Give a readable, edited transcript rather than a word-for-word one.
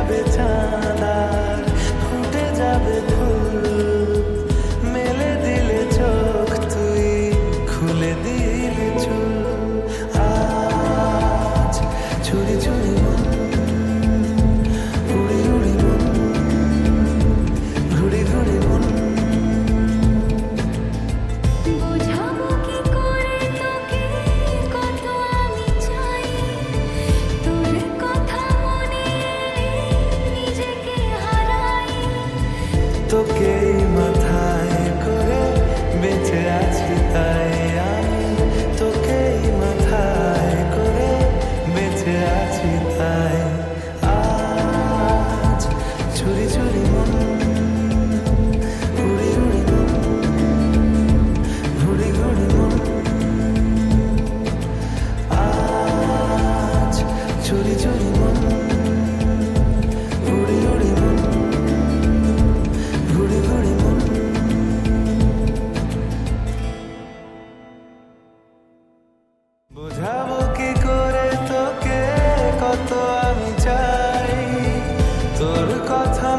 যাবে চাঁদ আর ফুটে যাবে ফুল, মেলে দিলে চোখ তুই খুলে দিলে চুল। আজ চুরি চুরি মন, উড়ি উড়ি মন, ঘুরি ঘুরি মন। বোঝাবো কি করে তোকে কত আমি চাই, তোর কথা মনে এলে নিজেকে হারাই। তোকে মাথায় করে বেঁচে আছি তাই আমি, তোকে মাথায় করে বেঁচে আছি তাই। আজ চুরি চুরি মন, উড়ি উড়ি মন, ঘুরি ঘুরি মন। আজ চুরি চুরি মন, উড়ি উড়ি মন, ঘুরি ঘুরি মন। বোঝাবো কি করে তোকে কত আমি চাই, তোর কথা